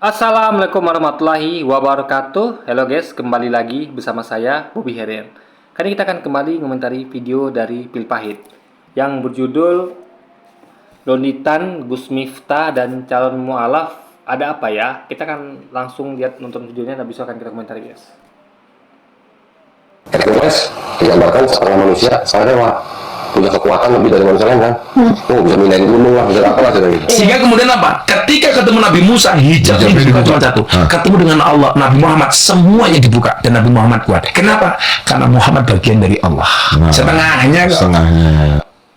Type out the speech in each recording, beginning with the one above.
Assalamualaikum warahmatullahi wabarakatuh. Halo guys, kembali lagi bersama saya Bobby Heren. Kali ini kita akan kembali mengomentari video dari Pil Pahit yang berjudul Donitan, Gus Miftah dan calon mualaf ada apa ya? Kita akan langsung lihat nonton videonya dan besok akan kita komentari guys. Hercules digambarkan seorang manusia sangat punya kekuatan lebih dari manusia lain kan. Bisa mindahin gunung lah, bisa apa lah gitu. Sehingga kemudian apa? Ketika ketemu Nabi Musa, hijabnya dibuka cuma satu. Ketemu dengan Allah, Nabi Muhammad, semuanya dibuka dan Nabi Muhammad kuat. Kenapa? Karena Muhammad bagian dari Allah. Setengahnya.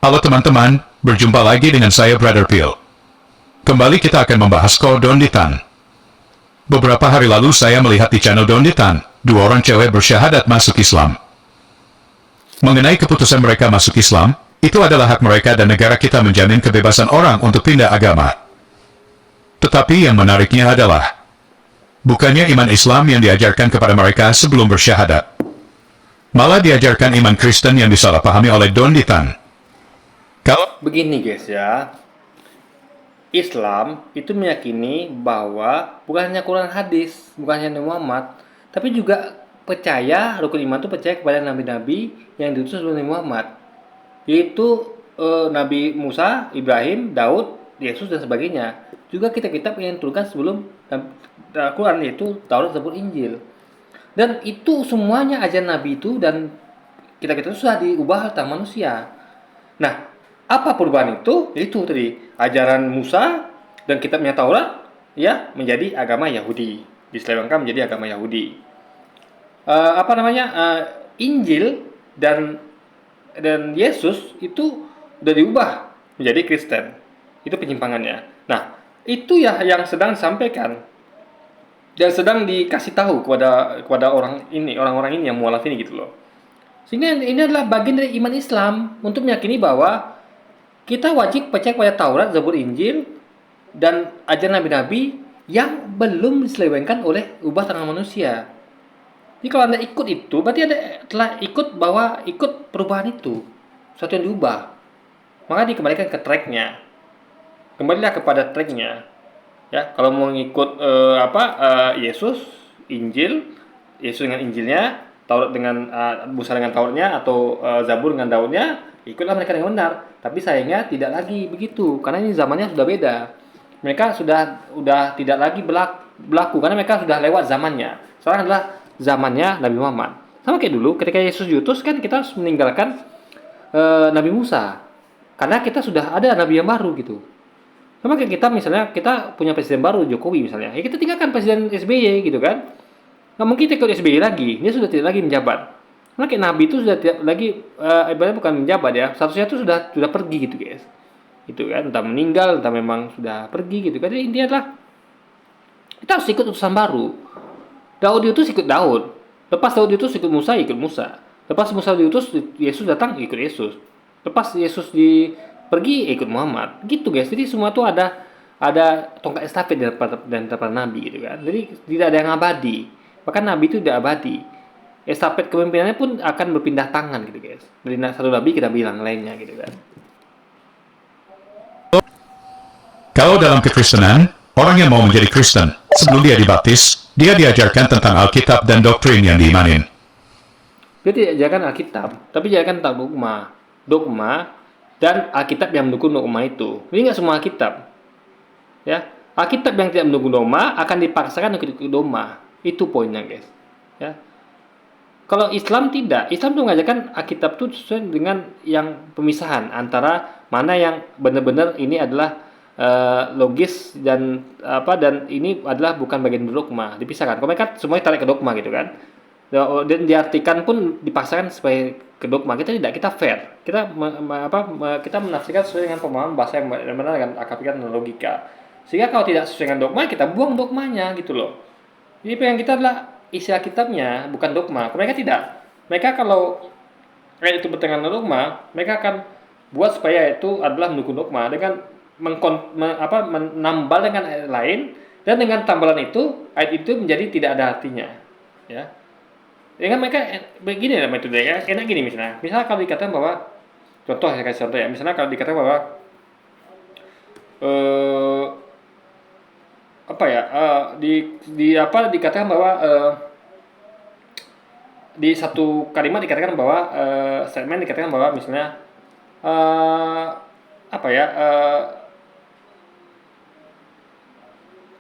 Halo teman-teman, berjumpa lagi dengan saya Brother Pil. Kembali kita akan membahas Donitan. Beberapa hari lalu saya melihat di channel Donitan, dua orang cewek bersyahadat masuk Islam. Mengenai keputusan mereka masuk Islam, itu adalah hak mereka dan negara kita menjamin kebebasan orang untuk pindah agama. Tetapi yang menariknya adalah, bukannya iman Islam yang diajarkan kepada mereka sebelum bersyahadat. Malah diajarkan iman Kristen yang disalahpahami oleh Donitan. Kalau Begini guys ya, Islam itu meyakini bahwa bukan hanya Quran hadis, bukan hanya Nabi Muhammad, tapi juga percaya, rukun iman itu percaya kepada nabi-nabi yang diutus oleh Nabi Muhammad, yaitu Nabi Musa, Ibrahim, Daud, Yesus dan sebagainya. Juga kitab-kitab yang diturunkan sebelum Al-Quran, yaitu Taurat, Zabur, Injil. Dan itu semuanya ajaran Nabi itu dan kitab-kitab itu sudah diubah tentang manusia. Nah, apa perubahan itu? Itu tadi ajaran Musa dan kitabnya Taurat ya menjadi agama Yahudi, diselewengkan menjadi agama Yahudi. Injil dan Yesus itu udah diubah menjadi Kristen. Itu penyimpangannya. Nah, itu ya yang sedang disampaikan dan sedang dikasih tahu kepada orang-orang ini yang mualaf ini gitu loh. Sehingga ini adalah bagian dari iman Islam untuk meyakini bahwa kita wajib percaya kepada Taurat, Zabur, Injil dan ajaran nabi-nabi yang belum diselewengkan oleh ubah tangan manusia. Jadi kalau Anda ikut itu, berarti Anda telah ikut perubahan itu, sesuatu yang diubah. Maka dikembalikan ke tracknya. Kembalilah kepada tracknya. Ya, kalau mau ngikut Yesus, Injil, Yesus dengan Injilnya, Taurat dengan Musa dengan Tauratnya, atau Zabur dengan Daudnya, ikutlah mereka yang benar. Tapi sayangnya tidak lagi begitu, karena ini zamannya sudah beda. Mereka sudah tidak lagi berlaku karena mereka sudah lewat zamannya. Sekarang adalah zamannya Nabi Muhammad. Sama kayak dulu ketika Yesus diutus kan kita harus meninggalkan Nabi Musa. Karena kita sudah ada nabi yang baru gitu. Sama kayak kita misalnya kita punya presiden baru Jokowi misalnya. Ya kita tinggalkan presiden SBY gitu kan. Nggak mungkin kita ikut SBY lagi. Dia sudah tidak lagi menjabat. Karena kayak nabi itu sudah tidak lagi ibaratnya bukan menjabat ya. Statusnya itu sudah pergi gitu guys. Itu kan entah meninggal entah memang sudah pergi gitu kan. Jadi intinya adalah kita harus ikut utusan baru. Daud diutus ikut Daud. Lepas Daud diutus ikut Musa, ikut Musa. Lepas Musa diutus, Yesus datang ikut Yesus. Lepas Yesus pergi ikut Muhammad. Gitu guys. Jadi semua itu ada tongkat estafet dan para nabi gitu kan. Jadi tidak ada yang abadi. Bahkan nabi itu tidak abadi. Estafet kepemimpinannya pun akan berpindah tangan gitu guys. Dari satu nabi kita bilang lainnya gitu kan. Kalau dalam kekristenan, orang yang mau menjadi Kristen, sebelum dia dibaptis, dia diajarkan tentang Alkitab dan doktrin yang diimanin. Dia tidak ajarkan Alkitab, tapi ajarkan tentang dogma dan Alkitab yang mendukung dogma itu. Jadi nggak semua Alkitab. Ya, Alkitab yang tidak mendukung dogma akan dipaksakan untuk ikut dogma. Itu poinnya, guys. Ya. Kalau Islam tidak, Islam tuh mengajarkan Alkitab itu sesuai dengan yang pemisahan antara mana yang benar-benar ini adalah logis dan ini adalah bukan bagian dogma, dipisahkan. Kalau mereka semuanya tarik ke dogma gitu kan. Dan diartikan pun dipaksakan supaya ke dogma. Kita tidak, kita fair. Kita kita menafsirkan sesuai dengan pemahaman bahasa yang benar dengan akal pikiran dan logika. Sehingga kalau tidak sesuai dengan dogma, kita buang dogmanya gitu loh. Jadi yang kita adalah isi Alkitabnya, bukan dogma. Mereka tidak. Mereka kalau itu bertentangan dengan dogma, mereka akan buat supaya itu adalah mendukung dogma dengan menambal dengan ayat lain, dan dengan tambalan itu ayat itu menjadi tidak ada artinya ya. Dengan mereka begini ya metodenya enak gini misalnya kalau dikatakan bahwa saya kasih contoh ya, misalnya kalau dikatakan bahwa apa ya, di apa dikatakan bahwa di satu kalimat dikatakan bahwa statement dikatakan bahwa misalnya apa ya,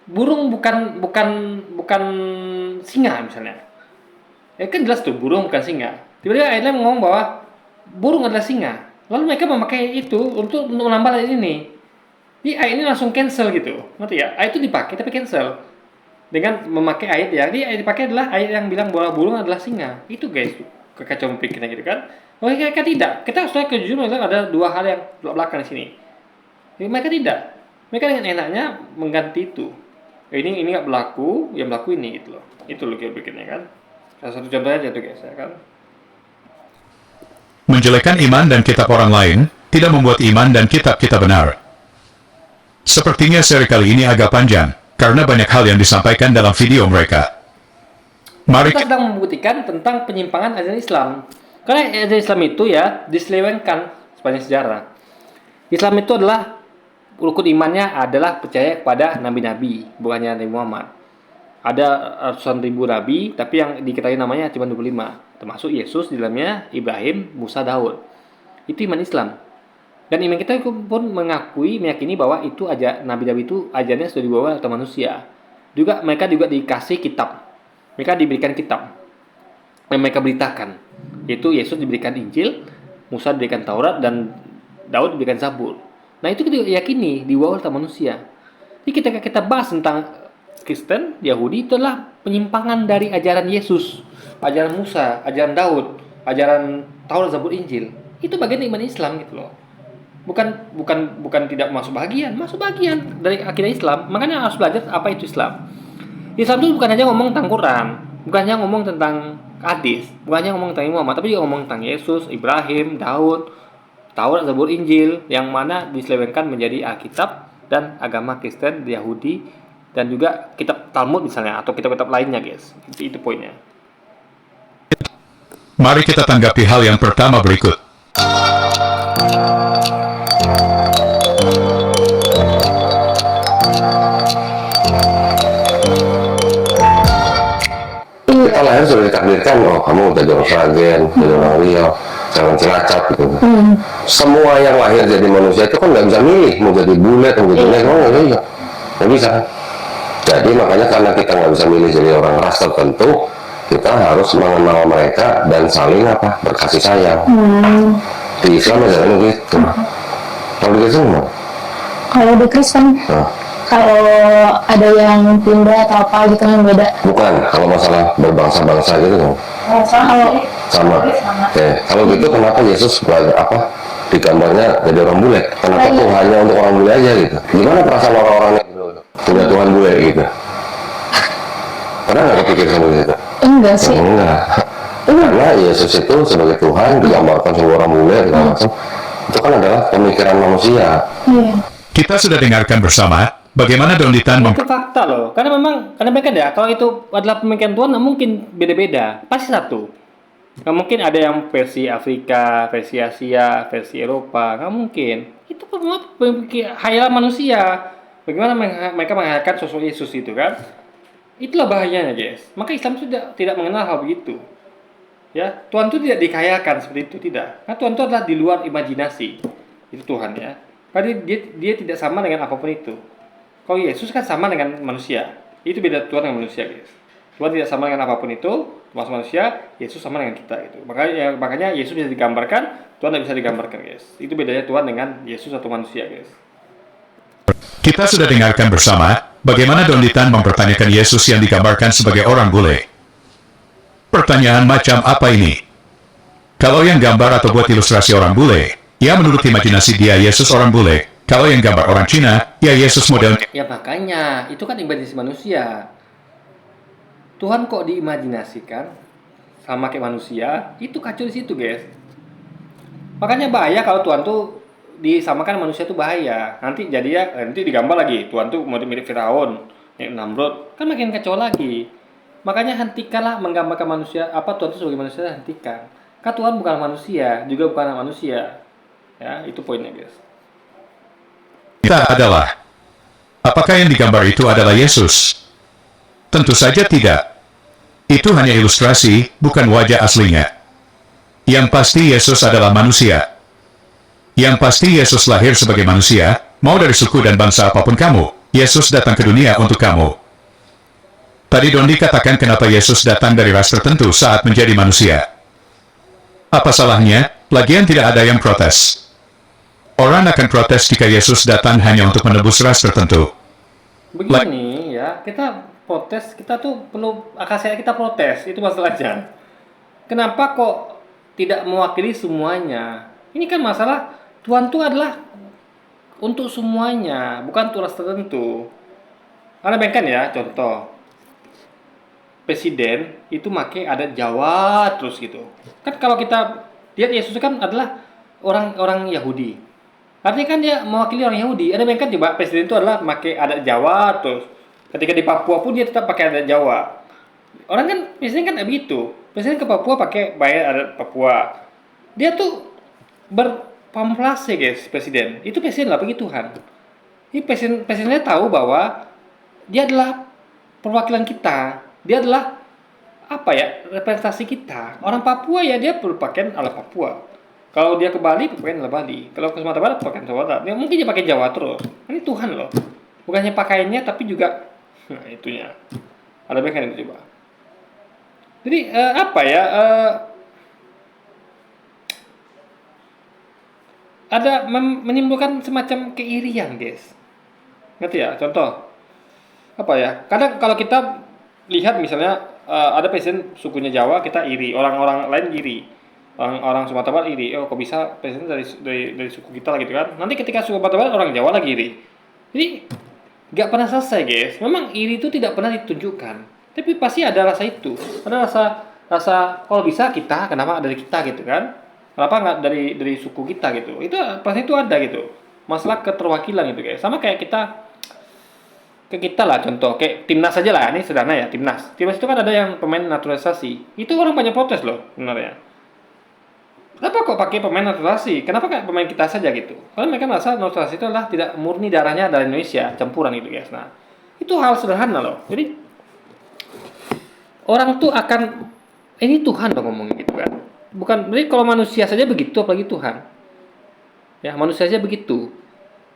burung bukan bukan bukan singa misalnya. Ya kan jelas tuh burung bukan singa. Tiba-tiba ayatnya ngomong bahwa burung adalah singa. Lalu mereka memakai itu untuk menambah ayat ini. Jadi ayat ini langsung cancel gitu. Ngerti ya? Ayat itu dipakai tapi cancel. Dengan memakai ayat ya. Jadi ayat dipakai adalah ayat yang bilang bahwa burung adalah singa. Itu guys, kekacauan pikirnya gitu kan. Mereka tidak. Kita harus kejujuran ada dua hal yang belakang di sini. Jadi mereka tidak. Mereka dengan enaknya mengganti itu. Ini nggak berlaku, yang berlaku ini gitu loh. Itu loh kira pikirnya kan. Salah satu contohnya aja tuh guys ya kan. Menjelekkan iman dan kitab orang lain tidak membuat iman dan kitab kita benar. Sepertinya seri kali ini agak panjang, karena banyak hal yang disampaikan dalam video mereka. Mari Kita sedang membuktikan tentang penyimpangan ajaran Islam. Karena ajaran Islam itu ya diselewengkan sepanjang sejarah. Islam itu adalah rukun imannya adalah percaya kepada nabi-nabi, bukannya Nabi Muhammad. Ada ratusan ribu nabi, tapi yang diketahui namanya cuma 25, termasuk Yesus di dalamnya, Ibrahim, Musa, Daud. Itu iman Islam. Dan iman kita pun meyakini bahwa itu aja nabi-nabi itu ajarnya sudah dibawa oleh manusia. Juga mereka juga dikasih kitab. Mereka diberikan kitab yang mereka beritakan. Yaitu Yesus diberikan Injil, Musa diberikan Taurat, dan Daud diberikan Zabur. Nah itu kita yakini dibawa oleh manusia. Jadi ketika kita bahas tentang Kristen, Yahudi itu adalah penyimpangan dari ajaran Yesus, ajaran Musa, ajaran Daud, ajaran Taurat, Zabur, Injil. Itu bagian iman Islam gitu loh. Bukan tidak masuk bagian dari akidah Islam. Makanya harus belajar apa itu Islam. Islam itu bukan hanya ngomong tentang Quran, bukan hanya ngomong tentang hadis, bukan hanya ngomong tentang Muhammad, tapi juga ngomong tentang Yesus, Ibrahim, Daud, Taurat, Zabur, Injil, yang mana diselewengkan menjadi Alkitab dan agama Kristen, Yahudi, dan juga kitab Talmud misalnya, atau kitab-kitab lainnya guys. Itu poinnya. Mari kita tanggapi hal yang pertama berikut. Kita lahir sudah ditakdirkan, oh kamu jadi orang Sragen, jadi orang Riau, jangan Cilacap gitu. Semua yang lahir jadi manusia itu kan nggak bisa milih mau jadi bule atau jadi nggak bisa. Jadi makanya karena kita nggak bisa milih jadi orang ras tertentu, kita harus mengenal mereka dan saling berkasih sayang. Di Islam ajarannya gitu. Kalau di Kristen gimana? Kalau di Kristen, kalau ada yang pindah atau apa gitu kan beda. Bukan, kalau masalah berbangsa-bangsa gitu kan? Kalau Sama. Oke, kalau gitu kenapa Yesus di gambarnya jadi orang bule? Kenapa tuh hanya untuk orang bule aja gitu? Gimana perasaan orang-orang yang punya Tuhan bule gitu? Pernah nggak kepikir seperti itu? enggak sih. Enggak. Karena Yesus itu sebagai Tuhan digambarkan sebagai orang bule segala macam. Itu kan adalah pemikiran manusia. Iya. Kita sudah dengarkan bersama bagaimana Don Ditan Itu fakta loh. Karena mereka ya, kalau itu adalah pemikiran Tuhan, nggak mungkin beda-beda. Pasti satu. Nggak mungkin ada yang versi Afrika, versi Asia, versi Eropa. Nggak mungkin. Itu hayalan manusia. Bagaimana mereka menghayalkan sosok Yesus itu kan? Itulah bahayanya guys. Maka Islam sudah tidak mengenal hal begitu. Ya, Tuhan itu tidak dikhayakan seperti itu, tidak. Karena Tuhan itu adalah di luar imajinasi. Itu Tuhan ya. Karena dia tidak sama dengan apapun itu. Kalau Yesus kan sama dengan manusia. Itu beda Tuhan dengan manusia guys. Tuhan tidak sama dengan apapun itu, termasuk manusia. Yesus sama dengan kita itu. Makanya Yesus bisa digambarkan, Tuhan tidak bisa digambarkan guys. Itu bedanya Tuhan dengan Yesus atau manusia guys. Kita sudah dengarkan bersama bagaimana Don Ditan mempertanyakan Yesus yang digambarkan sebagai orang bule. Pertanyaan macam apa ini? Kalau yang gambar atau buat ilustrasi orang bule, ya menurut imajinasi dia Yesus orang bule. Kalau yang gambar orang Cina, ya Yesus modelnya. Ya makanya, itu kan imajinasi manusia. Tuhan kok diimajinasikan sama kayak manusia, itu kacau di situ guys. Makanya bahaya kalau Tuhan tuh disamakan manusia tuh bahaya. Nanti digambar lagi Tuhan tuh mau mirip Firaun, Namrud, kan makin kacau lagi. Makanya hentikanlah menggambarkan manusia Tuhan itu sebagai manusia, hentikan. Karena Tuhan bukan manusia, juga bukan manusia. Ya, itu poinnya guys. Kita adalah Apakah yang digambar itu adalah Yesus? Tentu saja tidak. Itu hanya ilustrasi, bukan wajah aslinya. Yang pasti Yesus adalah manusia. Yang pasti Yesus lahir sebagai manusia, mau dari suku dan bangsa apapun kamu. Yesus datang ke dunia untuk kamu. Tadi Dondi katakan kenapa Yesus datang dari ras tertentu saat menjadi manusia. Apa salahnya? Lagian tidak ada yang protes. Orang akan protes jika Yesus datang hanya untuk menebus ras tertentu. Begini ya, kita protes, kita tuh perlu akal sehat kita protes, itu masalahnya. Kenapa kok tidak mewakili semuanya? Ini kan masalah Tuhan itu adalah untuk semuanya, bukan untuk ras tertentu. Anda bayangkan ya, contoh presiden itu make adat Jawa terus gitu. Kan kalau kita lihat Yesus kan adalah orang Yahudi. Artinya kan dia mewakili orang Yahudi. Anda bayangkan coba presiden itu adalah make adat Jawa terus. Ketika di Papua pun dia tetap pakai adat Jawa. Orang kan presiden kan begitu. Presiden ke Papua pakai bayar adat Papua. Dia tuh berpamflase guys presiden. Itu presiden lah bagi Tuhan. Ini presidennya tahu bahwa dia adalah perwakilan kita. Dia adalah apa ya, representasi kita. Orang Papua ya dia berpakaian ala Papua. Kalau dia ke Bali berpakaian ala Bali. Kalau ke Sumatera Barat pakaian Sumatera Barat. Ya, mungkin dia pakai Jawa terus. Ini Tuhan loh. Bukannya pakaiannya tapi juga itunya. Ada baiknya itu coba. Jadi apa ya? Ada menimbulkan semacam keirian guys. Ngerti ya? Contoh apa ya? Kadang kalau kita lihat misalnya ada presiden sukunya Jawa, kita iri, orang-orang lain iri, orang Sumatera Barat iri, oh kok bisa presiden dari suku kita lah gitu kan. Nanti ketika Sumatera Barat orang Jawa lagi iri. Jadi nggak pernah selesai guys. Memang iri itu tidak pernah ditunjukkan, tapi pasti ada rasa itu, ada rasa kalau bisa kita, kenapa dari kita gitu kan, kenapa nggak dari suku kita gitu, itu pasti itu ada gitu, masalah keterwakilan gitu guys. Sama kayak kita lah, contoh kayak timnas saja lah, ini sederhana ya, timnas itu kan ada yang pemain naturalisasi, itu orang banyak protes loh sebenarnya. Kenapa kok pakai pemain naturalisasi? Kenapa kayak pemain kita saja gitu? Karena mereka merasa naturalisasi itu adalah tidak murni darahnya dari Indonesia, campuran gitu guys. Nah, itu hal sederhana loh. Jadi orang tuh akan ini Tuhan dong ngomongin gitu kan. Bukan, jadi kalau manusia saja begitu apalagi Tuhan. Ya, manusia saja begitu.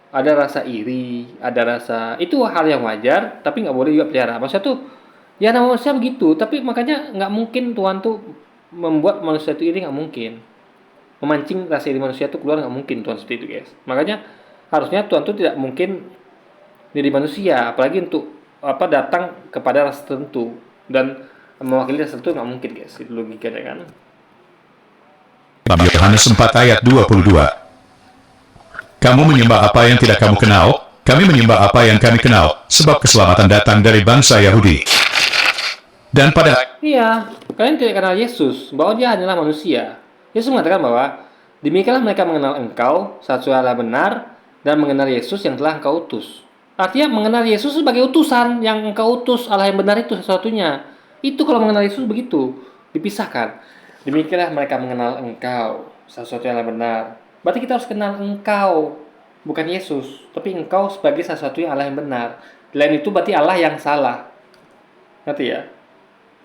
Ada rasa iri, ada rasa itu hal yang wajar, tapi nggak boleh juga pelihara. Maksudnya tuh ya nama manusia begitu, tapi makanya nggak mungkin Tuhan tuh membuat manusia itu iri, nggak mungkin. Memancing rasa iri manusia itu keluar nggak mungkin Tuhan seperti itu guys. Makanya harusnya Tuhan tuh tidak mungkin diri manusia, apalagi untuk apa datang kepada ras tertentu dan mewakili ras tertentu nggak mungkin guys. Itu logikanya kan. Dalam Yohanes 4 ayat 22. Kamu menyembah apa yang tidak kamu kenal, kami menyembah apa yang kami kenal, sebab keselamatan datang dari bangsa Yahudi. Dan pada Iya, kalian tidak kenal Yesus, bahwa dia hanyalah manusia. Yesus mengatakan bahwa demikianlah mereka mengenal engkau, satu Allah benar, dan mengenal Yesus yang telah engkau utus. Artinya mengenal Yesus sebagai utusan yang engkau utus, Allah yang benar itu sesuatunya. Itu kalau mengenal Yesus begitu, dipisahkan. Demikianlah mereka mengenal engkau, sesuatu yang benar. Berarti kita harus kenal engkau, bukan Yesus, tapi engkau sebagai sesuatu yang Allah yang benar. Lain itu berarti Allah yang salah. Ngerti ya?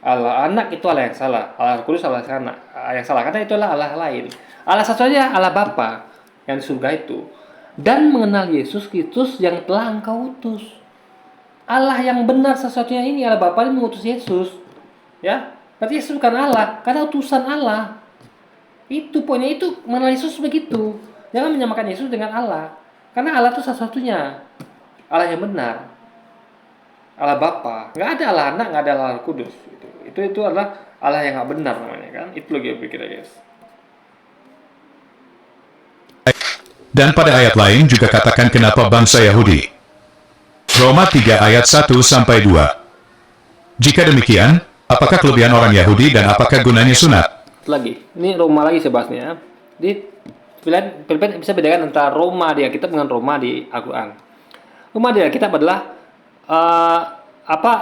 Allah anak itu Allah yang salah, Allah kudus Allah yang salah, karena itu adalah Allah lain. Allah satu saja, Allah Bapa yang di surga itu. Dan mengenal Yesus Kristus yang telah engkau utus. Allah yang benar sesuatunya ini, Allah Bapa ini mengutus Yesus. Ya, berarti Yesus bukan Allah, karena utusan Allah. Itu poinnya, itu mengenal Yesus begitu. Jangan menyamakan Yesus dengan Allah. Karena Allah itu satu-satunya. Allah yang benar. Allah Bapa. Nggak ada Allah Anak, nggak ada Allah Kudus. Itu adalah Allah yang nggak benar namanya kan. Itu lagi yang pikirnya guys. Dan pada ayat lain juga katakan kenapa bangsa Yahudi. Roma 3 ayat 1-2. Jika demikian, apakah kelebihan orang Yahudi dan apakah gunanya sunat? Lagi, ini Roma lagi saya bahasnya. Jadi kalian bisa bedakan antara Roma di Alkitab dengan Roma di Al-Quran. Roma di Alkitab adalah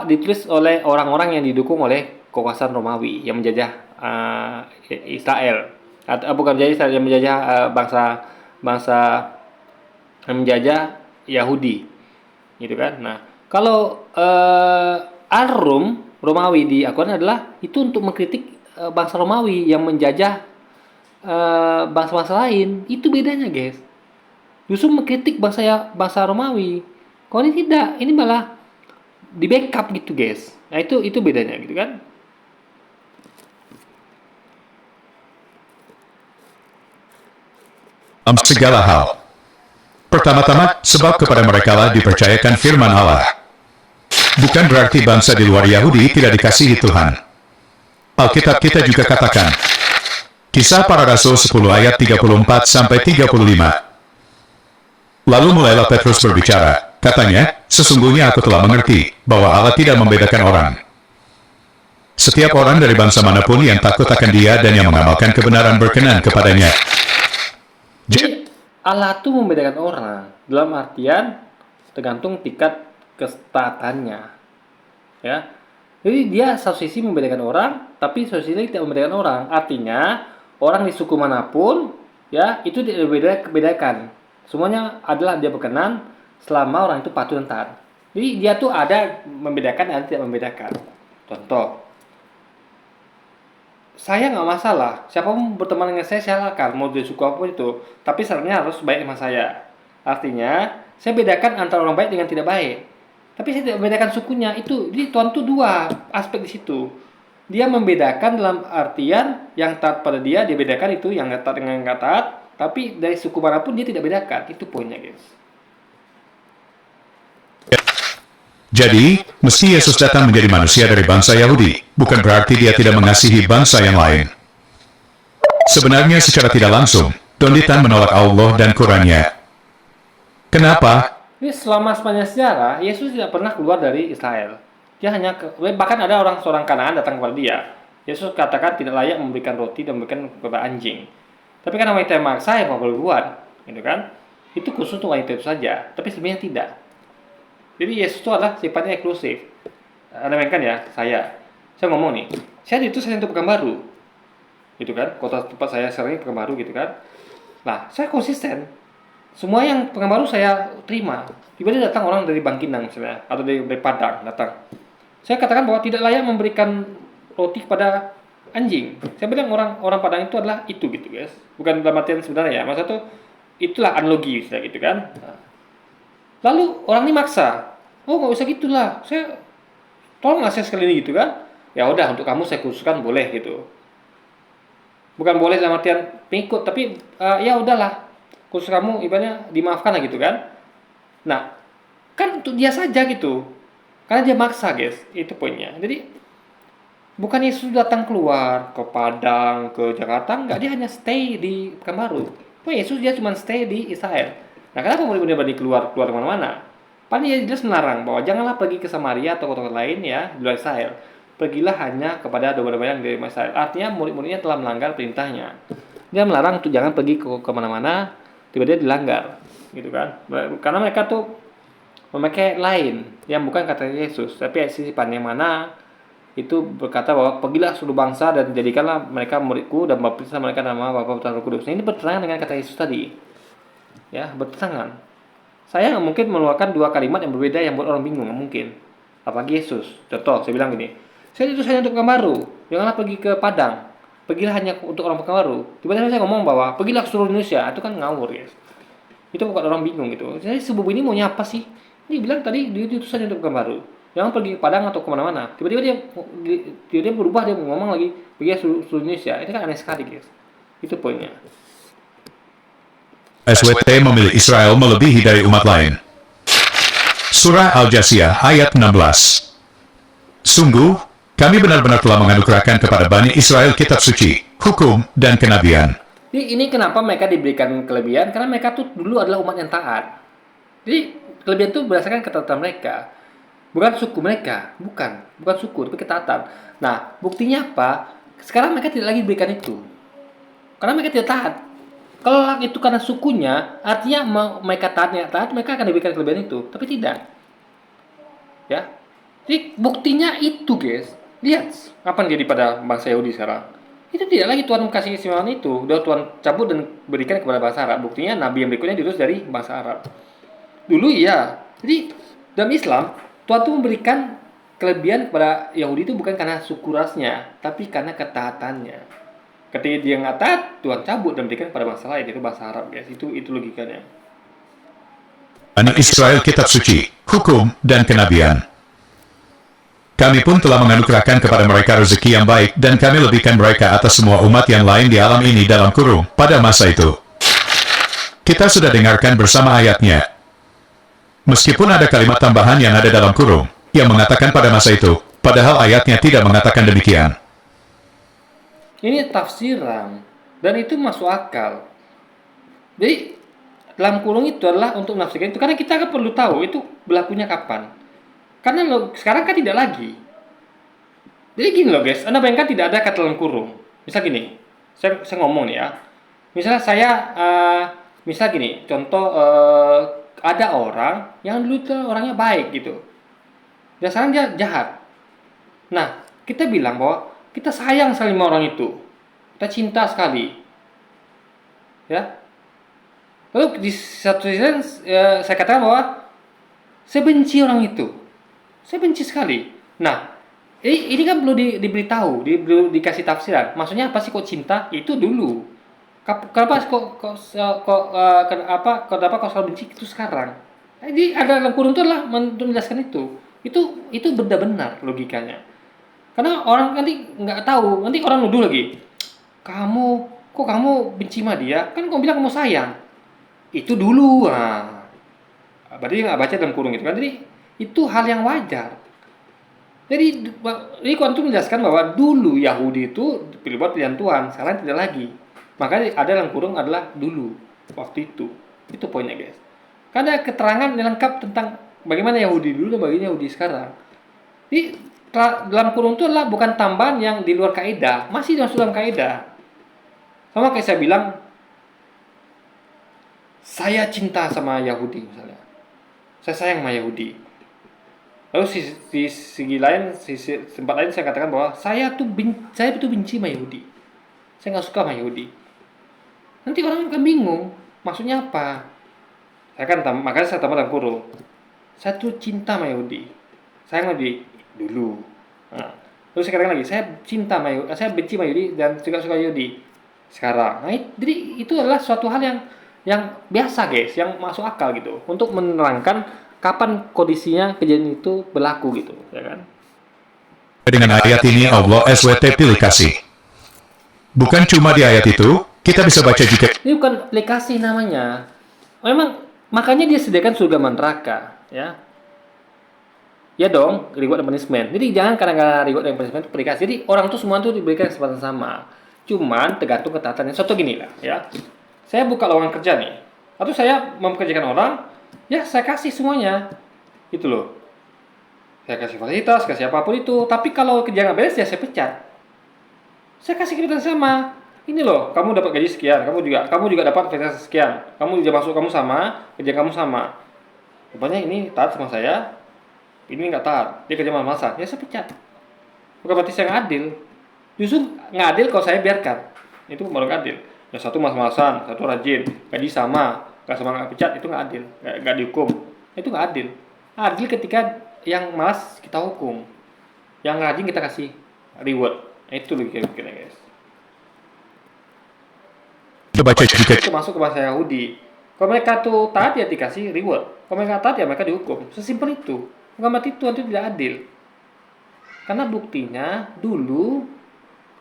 ditulis oleh orang-orang yang didukung oleh kekuasaan Romawi yang menjajah Israel, atau bukan menjajah Israel, yang menjajah bangsa yang menjajah Yahudi. gitu kan. Nah, kalau Romawi di Al-Quran adalah itu untuk mengkritik bangsa Romawi yang menjajah bangsa-bangsa lain. Itu bedanya, guys. Justru mengkritik bangsa Romawi. Kalau ini tidak, ini malah di backup gitu, guys. Nah, itu bedanya gitu kan. Segala hal. Pertama-tama, sebab kepada mereka lah dipercayakan firman Allah. Bukan berarti bangsa di luar Yahudi tidak dikasihi Tuhan. Alkitab kita juga katakan, Kisah Para Rasul 10 ayat 34-35. Lalu mulailah Petrus berbicara, katanya, sesungguhnya aku telah mengerti bahwa Allah tidak membedakan orang. Setiap orang dari bangsa manapun yang takut akan Dia dan yang mengamalkan kebenaran berkenan kepadanya. Jadi Allah tuh membedakan orang dalam artian tergantung tingkat ketaatannya, ya. Jadi dia satu sisi membedakan orang, tapi satu sisi tidak membedakan orang. Artinya orang di suku manapun, ya itu tidak bedakan. Semuanya adalah dia berkenan selama orang itu patuh dan taat. Jadi dia tuh ada membedakan dan tidak membedakan. Contoh, saya nggak masalah, siapapun berteman dengan saya silakan, mau dari suku apapun itu. Tapi syaratnya harus baik sama saya. Artinya, saya bedakan antara orang baik dengan tidak baik. Tapi saya tidak membedakan sukunya. Jadi Tuhan tuh dua aspek di situ. Dia membedakan dalam artian yang taat pada dia bedakan itu, yang nggak taat dengan yang nggak taat. Tapi dari suku manapun dia tidak bedakan. Itu poinnya, guys. Jadi, meski Yesus datang menjadi manusia dari bangsa Yahudi, bukan berarti Dia tidak mengasihi bangsa yang lain. Sebenarnya secara tidak langsung, Donditan menolak Allah dan Qurannya. Kenapa? Ini selama sepanjang sejarah, Yesus tidak pernah keluar dari Israel. Dia hanya bahkan ada seorang Kanaan datang kepada dia. Yesus katakan tidak layak memberikan roti dan memberikan kepada anjing. Tapi karena wanita yang maksa, ya mau keluar, gitu kan? Itu khusus untuk wanita itu saja. Tapi sebenarnya tidak. Jadi Yesus itu adalah sifatnya eksklusif. Anda bayangkan ya, saya ngomong nih, saya diutus untuk Pekanbaru, gitu kan? Kota tempat saya sering Pekanbaru, gitu kan? Nah, saya konsisten. Semua yang Pekanbaru saya terima. Tiba-tiba datang orang dari Bangkinang misalnya, atau dari Padang datang. Saya katakan bahwa tidak layak memberikan roti kepada anjing. Saya bilang orang Padang itu adalah itu, gitu guys. Bukan dalam artian sebenarnya ya. Maksudnya tuh itulah analogi, gitu kan? Lalu orang ini maksa, oh nggak usah gitulah, saya tolong saya sekali ini gitu kan, ya udah untuk kamu saya khususkan boleh gitu, bukan boleh dalam artian pengikut, tapi ya udahlah khusus kamu ibaratnya dimaafkan lah gitu kan. Nah kan untuk dia saja gitu, karena dia maksa guys, itu poinnya. Jadi bukan Yesus datang keluar ke Padang, ke Jakarta, nggak, dia hanya stay di Pekanbaru. Oh Yesus dia cuma stay di Israel. Nah, kenapa murid-murid berani keluar kemana-mana? Padahal dia jelas melarang bahwa janganlah pergi ke Samaria atau kota-kota lain ya di luar Israel. Pergilah hanya kepada domba-domba yang dari Israel. Artinya murid-muridnya telah melanggar perintahnya. Dia melarang untuk jangan pergi ke kemana-mana, tiba-tiba dilanggar, gitu kan? Karena mereka tuh memakai lain yang bukan kata Yesus, tapi sisipan yang mana itu berkata bahwa pergilah seluruh bangsa dan jadikanlah mereka muridku dan baptislah mereka nama Bapa Putra Roh Kudus. Nah, ini bertentangan dengan kata Yesus tadi. Ya, bertentangan. Saya nggak mungkin mengeluarkan dua kalimat yang berbeda yang buat orang bingung, nggak mungkin. Apalagi Yesus. Contoh, saya bilang gini, saya itu hanya untuk Pekanbaru, janganlah pergi ke Padang, pergilah hanya untuk orang Pekanbaru. Tiba-tiba saya ngomong bahwa pergilah ke seluruh Indonesia, itu kan ngawur guys. Itu buat orang bingung gitu. Jadi sebab ini maunya apa sih? Dia bilang tadi dia itu saja untuk Pekanbaru, jangan pergi ke Padang atau kemana-mana. Tiba-tiba dia berubah, dia ngomong lagi pergi ke seluruh Indonesia. Itu kan aneh sekali guys. Itu poinnya. SWT memilih Israel melebihi dari umat lain. Surah Al-Jasiyah ayat 16. Sungguh, kami benar-benar telah menganugerahkan kepada Bani Israel kitab suci, hukum, dan kenabian. Jadi ini kenapa mereka diberikan kelebihan? Karena mereka tuh dulu adalah umat yang taat. Jadi kelebihan itu berdasarkan ketaatan mereka. Bukan suku mereka, bukan suku, tapi ketaatan. Nah, buktinya apa? Sekarang mereka tidak lagi diberikan itu. Karena mereka tidak taat. Kalau itu karena sukunya, artinya mereka taat, mereka akan diberikan kelebihan itu. Tapi tidak. Ya. Jadi buktinya itu, guys. Lihat apa yang jadi pada bangsa Yahudi sekarang. Itu tidak lagi Tuhan kasih keistimewaan itu. Udah Tuhan cabut dan berikan kepada bangsa Arab. Buktinya nabi yang berikutnya diutus dari bangsa Arab. Dulu iya. Jadi dalam Islam, Tuhan tuh memberikan kelebihan kepada Yahudi itu bukan karena suku rasnya, tapi karena ketaatannya. Ketika dia nggak taat, Tuhan cabut dan berikan pada bangsa lain, itu bahasa Arab guys. Itu logikanya. Bani Israel kitab suci, hukum, dan kenabian. Kami pun telah menganugerahkan kepada mereka rezeki yang baik, dan kami lebihkan mereka atas semua umat yang lain di alam ini dalam kurung, pada masa itu. Kita sudah dengarkan bersama ayatnya. Meskipun ada kalimat tambahan yang ada dalam kurung, yang mengatakan pada masa itu, padahal ayatnya tidak mengatakan demikian. Ini tafsiran, dan itu masuk akal. Jadi, dalam kurung itu adalah untuk menafsirkan itu, karena kita kan perlu tahu itu berlakunya kapan. Karena sekarang kan tidak lagi. Jadi gini loh guys, Anda bayangkan tidak ada kata dalam kurung. Misal gini, saya ngomong nih ya. Misalnya misal gini, contoh ada orang yang dulu itu orangnya baik gitu. Dan sekarang dia jahat. Nah, kita bilang bahwa kita sayang sekali sama orang itu. Kita cinta sekali. Ya. Lalu di satu sisi saya katakan bahwa saya benci orang itu. Saya benci sekali. Nah, ini kan perlu diberitahu, dikasih tafsiran. Maksudnya apa sih kok cinta? Itu dulu. Kenapa kok selalu benci itu sekarang? Jadi ada dalam kurung itu adalah untuk menjelaskan itu. Itu benar-benar logikanya. Karena orang nanti nggak tahu, nanti orang nuduh lagi. Kamu benci sama dia? Kan kamu bilang kamu sayang. Itu dulu. Nah, berarti nggak baca dalam kurung itu kan? Jadi itu hal yang wajar. Jadi Quran itu menjelaskan bahwa dulu Yahudi itu buat pilihan Tuhan, sekarang tidak lagi. Makanya ada dalam kurung adalah dulu, waktu itu. Itu poinnya guys. Karena ada keterangan yang lengkap tentang bagaimana Yahudi dulu dan bagaimana Yahudi sekarang. Jadi dalam kurung itu adalah bukan tambahan yang di luar kaidah, masih masuk dalam kaidah. Sama kayak saya bilang, saya cinta sama Yahudi misalnya. Saya sayang sama Yahudi. Lalu di segi lain, tempat lain saya katakan bahwa saya tuh benci sama Yahudi. Saya nggak suka sama Yahudi. Nanti orang akan bingung, maksudnya apa? Makanya saya tambah dalam kurung. Saya tuh cinta sama Yahudi. Sayang sama Yahudi dulu. Nah, terus saya katakan lagi, saya cinta sama Yahudi, saya benci sama Yahudi dan juga suka Yahudi sekarang. Nah, jadi itu adalah suatu hal yang biasa guys, yang masuk akal gitu, untuk menerangkan kapan kondisinya kejadian itu berlaku gitu, ya kan? Dengan ayat ini Allah SWT pilih kasih. Bukan cuma di ayat itu, kita bisa baca juga. Ini bukan aplikasi namanya. Memang makanya dia sediakan surga dan neraka, ya. Ya dong, reward dan punishment. Jadi jangan karena reward dan punishment itu aplikasi. Jadi orang tuh semua tuh diberikan kesempatan sama. Cuman tergantung ketaatannya. Contoh gini lah, ya. Saya buka lowongan kerja nih, atau saya mempekerjakan orang. Ya, saya kasih semuanya. Gitu loh. Saya kasih fasilitas, kasih apapun itu. Tapi kalau kerja nggak beres, ya saya pecat. Saya kasih kebebasan sama. Ini loh, kamu dapat gaji sekian, kamu juga dapat fasilitas sekian. Kamu juga masuk, kamu sama, kerja kamu sama. Rupanya ini taat sama saya, ini nggak taat. Dia kerja malas-malasan, ya saya pecat. Bukan berarti saya nggak adil. Justru nggak adil kalau saya biarkan. Itu baru nggak adil. Yang satu malas-malasan, satu rajin, gaji sama. Gak sama nggak pecat, itu nggak adil, nggak dihukum, itu nggak adil. Adil ketika yang malas kita hukum, yang rajin kita kasih reward. Nah, itu logikanya guys. Baca juga. Itu masuk ke bahasa Yahudi. Kalau mereka tuh taat ya dikasih reward, kalau mereka taat ya mereka dihukum. Sesimpel itu. Bukan berarti Tuhan itu tidak adil. Karena buktinya dulu,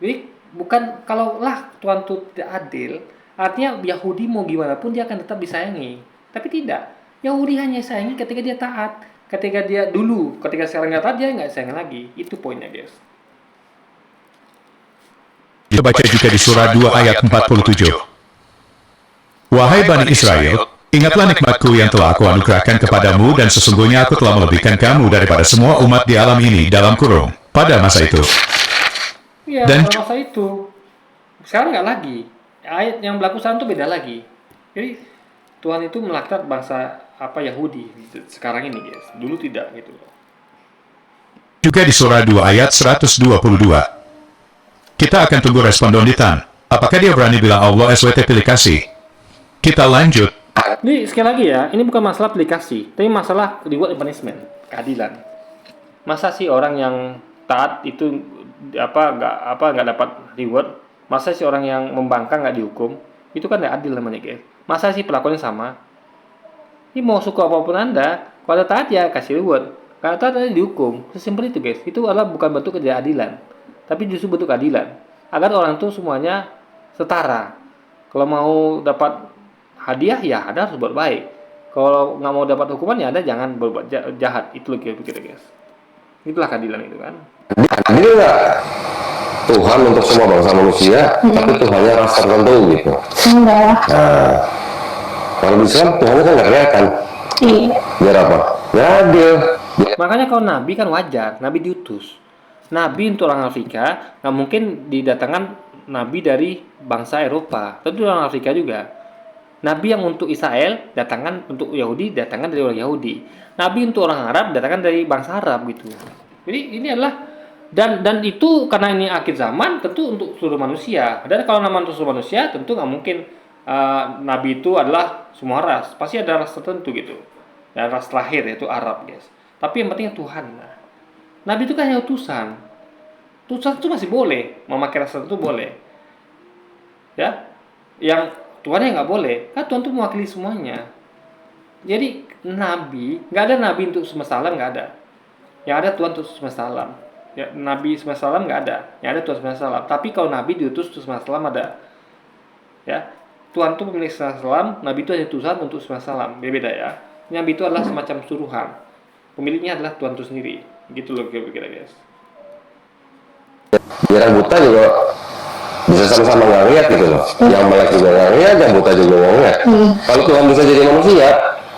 jadi bukan kalaulah Tuhan itu tidak adil. Artinya Yahudi mau gimana pun dia akan tetap disayangi. Tapi tidak. Yahudi hanya sayangi ketika dia taat. Ketika sekarang nggak taat, dia nggak sayang lagi. Itu poinnya guys. Kita baca juga di surah 2 ayat 47. Wahai Bani Israel, ingatlah nikmatku yang telah aku anugerahkan kepadamu dan sesungguhnya aku telah melebihkan kamu daripada semua umat di alam ini dalam kurung pada masa itu. Iya, Dan pada masa itu. Sekarang nggak lagi. Ayat yang berlaku sekarang itu beda lagi. Jadi Tuhan itu melaknat bangsa Yahudi sekarang ini guys. Dulu tidak gitu. juga di surah 2 ayat 122. Kita akan tunggu respon Don Ditan. Apakah dia berani bilang Allah SWT pilih kasih? Kita lanjut. Ini sekali lagi ya, ini bukan masalah aplikasi, tapi masalah reward and punishment, keadilan. Masa sih orang yang taat itu nggak dapat reward? Masa sih orang yang membangkang nggak dihukum? Itu kan nggak adil namanya guys. Masa sih perlakuannya sama? Ini mau suka apapun Anda, kalau taat ya kasih reward, kalau taat anda dihukum. Sesimpel itu guys. Itu adalah bukan bentuk ketidakadilan, tapi justru bentuk keadilan. Agar orang itu semuanya setara. Kalau mau dapat hadiah ya Anda harus berbuat baik. Kalau nggak mau dapat hukuman ya Anda jangan berbuat jahat. Itu loh kira-kira guys. Itulah keadilan itu kan. Adil nggak Tuhan untuk semua bangsa manusia, tapi Tuhannya ras tertentu gitu. Enggak lah. Nah, kalau di Islam Tuhannya kan nggak kelihatan. Iya. Biar apa? Nggak adil. Makanya kalau Nabi kan wajar, Nabi diutus. Nabi untuk orang Afrika nggak mungkin didatangkan Nabi dari bangsa Eropa, tentu orang Afrika juga. Nabi yang untuk Israel datangkan, untuk Yahudi datangkan dari orang Yahudi. Nabi untuk orang Arab datangkan dari bangsa Arab gitu. Jadi ini adalah dan itu karena ini akhir zaman tentu untuk seluruh manusia. Dan kalau nama untuk seluruh manusia tentu nggak mungkin Nabi itu adalah semua ras, pasti ada ras tertentu gitu. Dan ras terakhir yaitu Arab guys. Tapi yang penting Tuhan. Nabi itu kan hanya utusan. Utusan itu masih boleh memakai ras tertentu boleh. Ya, yang Tuhan yang nggak boleh, kan Tuhan itu mewakili semuanya. Jadi Nabi, nggak ada Nabi untuk semesta alam, nggak ada. Yang ada Tuhan untuk semesta alam. Ya, Nabi semesta alam nggak ada. Yang ada Tuhan semesta alam. Tapi kalau Nabi diutus untuk semesta alam ada. Ya, Tuhan itu pemilik semesta alam, Nabi itu hanya utusan untuk semesta alam. Beda ya. Nabi itu adalah semacam suruhan. Pemiliknya adalah Tuhan itu sendiri. Gitu loh kira-kira guys. Biar yang buta juga bisa sama-sama nggak ngeliat gitu loh. Yang melek juga nggak ngeliat, yang buta juga nggak ngeliat. Kalau Tuhan bisa jadi manusia,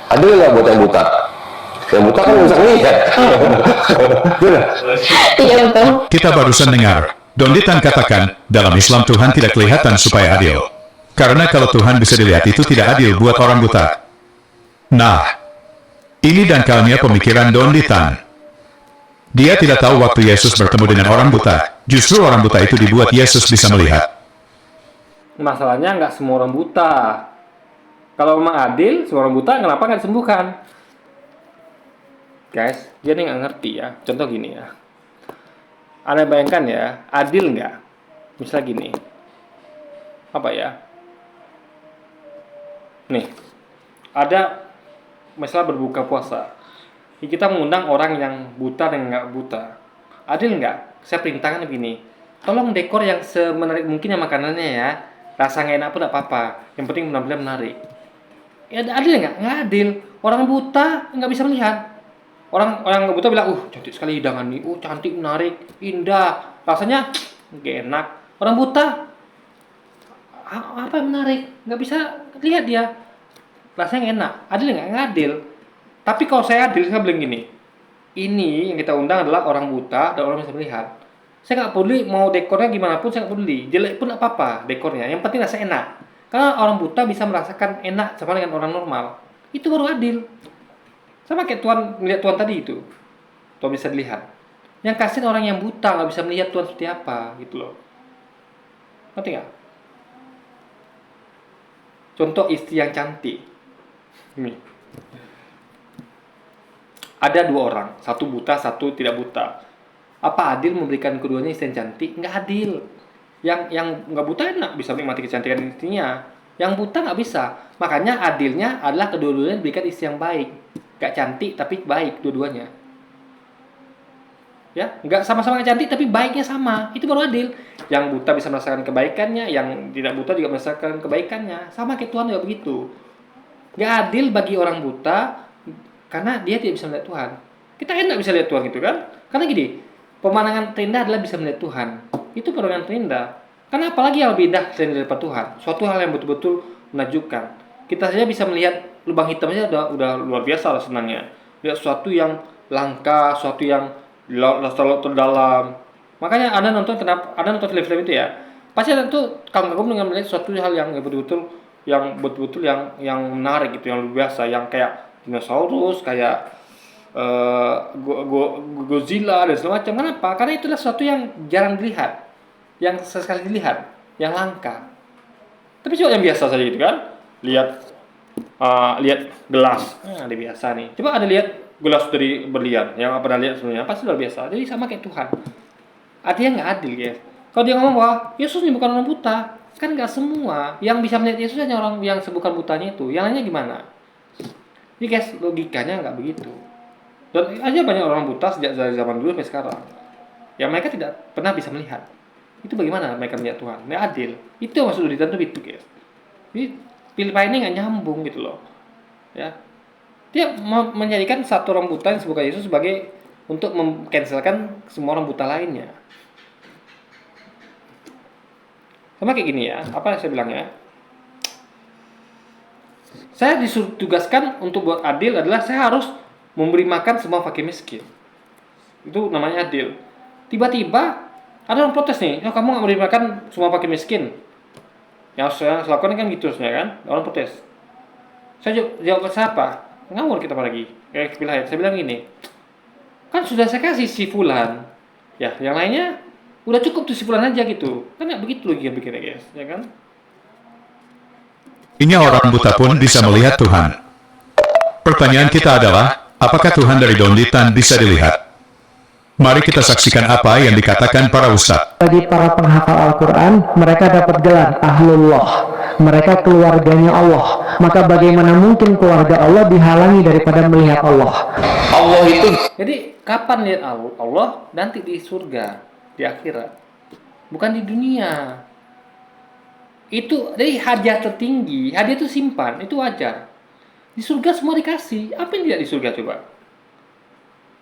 adil nggak buat yang buta? Yang buta kan bisa ngeliat. Iya betul. Kita barusan dengar, Don Ditan katakan, dalam Islam Tuhan tidak kelihatan supaya adil. Karena kalau Tuhan bisa dilihat itu tidak adil buat orang buta. Nah, ini dangkalnya pemikiran Don Ditan. Dia tidak tahu waktu Yesus bertemu dengan orang buta. Justru orang buta itu dibuat Yesus bisa melihat. Masalahnya nggak semua orang buta. Kalau memang adil, semua orang buta kenapa nggak disembuhkan? Guys, dia nggak ngerti ya. Contoh gini ya. Anda bayangkan ya, adil nggak? Misalnya gini. Apa ya? Nih, ada misalnya berbuka puasa. Kita mengundang orang yang buta dan nggak buta. Adil nggak? Saya perintahkan begini. Tolong dekor yang semenarik mungkin ya makanannya ya. Rasa nggak enak pun nggak apa-apa. Yang penting benar-benar menarik. Ya adil nggak? Nggak adil. Orang buta nggak bisa melihat. Orang nggak buta bilang, cantik sekali hidangan nih. Cantik, menarik, indah. Rasanya nggak enak. Orang buta apa yang menarik? Nggak bisa lihat dia. Rasanya nggak enak. Adil nggak? Nggak adil. Tapi kalau saya adil, saya bilang gini, ini yang kita undang adalah orang buta dan orang bisa melihat. Saya nggak peduli mau dekornya gimana pun, saya nggak peduli. Jelek pun nggak apa-apa dekornya. Yang penting rasa enak. Karena orang buta bisa merasakan enak sama dengan orang normal. Itu baru adil. Sama kayak Tuhan melihat Tuhan tadi itu. Tuhan bisa dilihat. Yang kasihan orang yang buta nggak bisa melihat Tuhan seperti apa, gitu loh. Ngerti nggak? Contoh istri yang cantik. Ini. Ada dua orang, satu buta, satu tidak buta. Apa adil memberikan keduanya istri yang cantik? Nggak adil. Yang nggak buta enak bisa menikmati kecantikan istrinya. Yang buta nggak bisa. Makanya adilnya adalah kedua-duanya diberikan istri yang baik. Nggak cantik tapi baik dua-duanya. Ya, nggak sama-sama nggak cantik tapi baiknya sama. Itu baru adil. Yang buta bisa merasakan kebaikannya, yang tidak buta juga merasakan kebaikannya. Sama kayak Tuhan juga begitu. Nggak adil bagi orang buta karena dia tidak bisa melihat Tuhan. Kita enak bisa lihat Tuhan gitu kan? Karena gini, pemandangan terindah adalah bisa melihat Tuhan. Itu pemandangan terindah. Karena apalagi yang lebih indah selain daripada Tuhan? Suatu hal yang betul-betul menakjubkan. Kita saja bisa melihat lubang hitam saja udah luar biasa lah senangnya. Lihat sesuatu yang langka, sesuatu yang terlalu terdalam. Makanya Anda nonton film-film itu ya. Pasti Anda tuh kagum dengan melihat suatu hal yang betul-betul yang menarik gitu, yang luar biasa, yang kayak dinosaurus, kayak Godzilla dan segala macam. Kenapa? Karena itulah sesuatu yang jarang dilihat, yang sesekali dilihat, yang langka. Tapi coba yang biasa saja gitu kan, lihat lihat gelas, ada biasa nih. Coba ada lihat gelas dari berlian, yang pernah lihat sebelumnya, pasti luar biasa. Jadi sama kayak Tuhan. Artinya nggak adil, guys. Kalau dia ngomong bahwa Yesus ini bukan orang buta, kan nggak semua yang bisa melihat Yesus hanya orang yang bukan butanya itu. Yang lainnya gimana? Ini guys, logikanya nggak begitu. Dan aja banyak orang buta sejak dari zaman dulu sampai sekarang. Yang mereka tidak pernah bisa melihat. Itu bagaimana mereka melihat Tuhan? Nggak adil. Itu yang maksud Donditan itu, guys. Jadi Filipi ini nggak nyambung gitu loh. Ya. Dia menjadikan satu orang buta yang disebutkan Yesus sebagai untuk mengcancelkan semua orang buta lainnya. Sama kayak gini ya, apa yang saya bilang ya? Saya ditugaskan untuk buat adil adalah saya harus memberi makan semua fakir miskin. Itu namanya adil. Tiba-tiba ada orang protes nih, kamu nggak memberi makan semua fakir miskin. Yang saya lakukan kan gitu sebenarnya kan, orang protes. Saya jawab siapa? Ngawur kita lagi. Kayak bilang, saya bilang gini, kan sudah saya kasih si fulan, ya yang lainnya udah cukup tuh si fulan aja gitu. Kan nggak begitu lagi yang bikinnya guys, ya kan? Ini orang buta pun bisa melihat Tuhan. Pertanyaan kita adalah, apakah Tuhan dari Donditan bisa dilihat? Mari kita saksikan apa yang dikatakan para ustadz. Bagi para penghafal Al-Quran, mereka dapat gelar Ahlullah. Mereka keluarganya Allah. Maka bagaimana mungkin keluarga Allah dihalangi daripada melihat Allah? Allah itu Jadi kapan lihat Allah? Nanti di surga, di akhirat, bukan di dunia. Itu dari hadiah tertinggi, hadiah itu simpan, itu wajar. Di surga semua dikasih. Apa yang tidak di surga coba?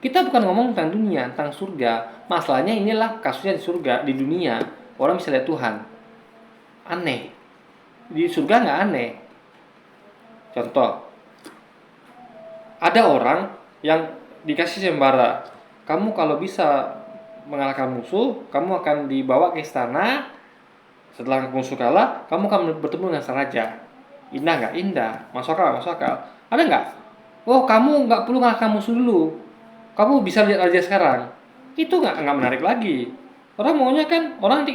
Kita bukan ngomong tentang dunia, tentang surga. Masalahnya inilah kasusnya di surga, di dunia orang bisa lihat Tuhan. Aneh. Di surga nggak aneh. Contoh, ada orang yang dikasih sembara. Kamu kalau bisa mengalahkan musuh, kamu akan dibawa ke istana. Setelah musuh kalah, kamu akan bertemu dengan sang raja. Indah nggak? Indah. Masuk akal, masuk akal. Ada nggak? Oh, kamu nggak perlu mengalahkan musuh dulu. Kamu bisa lihat raja sekarang. Itu nggak menarik lagi. Orang maunya kan orang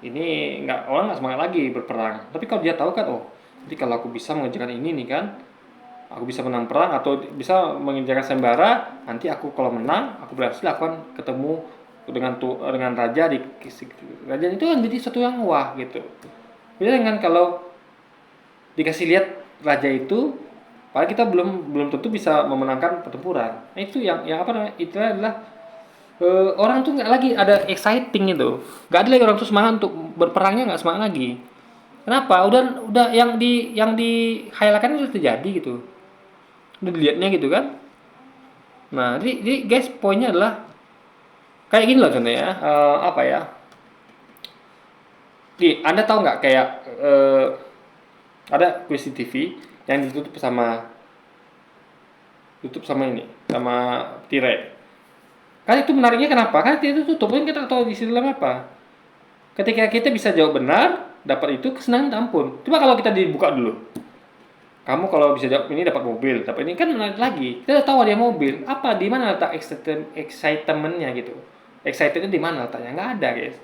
ini nggak, orang nggak semangat lagi berperang. Tapi kalau dia tahu kan, oh, jadi kalau aku bisa mengerjakan ini nih kan, aku bisa menang perang atau bisa mengerjakan sembara. Nanti aku kalau menang, aku berhasil akan ketemu dengan raja di raja itu kan jadi sesuatu yang wah gitu. Beda dengan kalau dikasih lihat raja itu, padahal kita belum tentu bisa memenangkan pertempuran. Nah, itu yang apa namanya? Itu adalah orang tuh nggak lagi ada exciting itu. Nggak ada lagi orang tuh semangat untuk berperangnya, nggak semangat lagi. Kenapa? Udah yang dihayalkan itu terjadi gitu. Udah dilihatnya gitu kan. Nah, jadi guys, poinnya adalah kayak gini loh contohnya, apa ya? Anda tahu nggak kayak ada kuis di TV yang ditutup sama ini, sama tirai. Kan itu menariknya kenapa? Kan itu tutup, kan kita tahu di dalam apa. Ketika kita bisa jawab benar, dapat itu kesenangan ampun. Coba kalau kita dibuka dulu. Kamu kalau bisa jawab ini dapat mobil, dapat ini kan menarik lagi. Kita udah tahu dia mobil. Apa di mana letak excitementnya gitu? Excitednya di mana letaknya? Nggak ada, guys.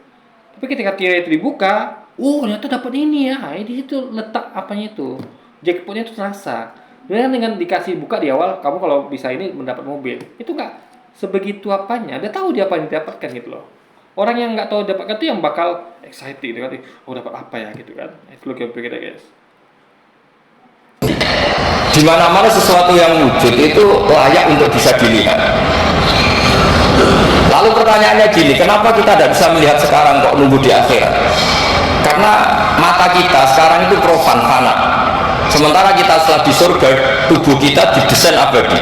Tapi ketika tirai itu dibuka, ternyata dapat ini ya. Di situ letak apanya itu. Jackpotnya itu terasa. Dengan dikasih buka di awal, kamu kalau bisa ini mendapat mobil. Itu nggak sebegitu apanya. Dia tahu dia apa yang didapatkan gitu loh. Orang yang nggak tahu dapatkan itu yang bakal excited gitu kan. Oh, dapat apa ya gitu kan. Itu loh kita, guys. di mana-mana sesuatu yang wujud itu layak untuk bisa dilihat. Lalu pertanyaannya gini, kenapa kita tidak bisa melihat sekarang kok nunggu di akhirat? Karena mata kita sekarang itu profan, fana. Sementara kita setelah di surga, tubuh kita didesain abadi.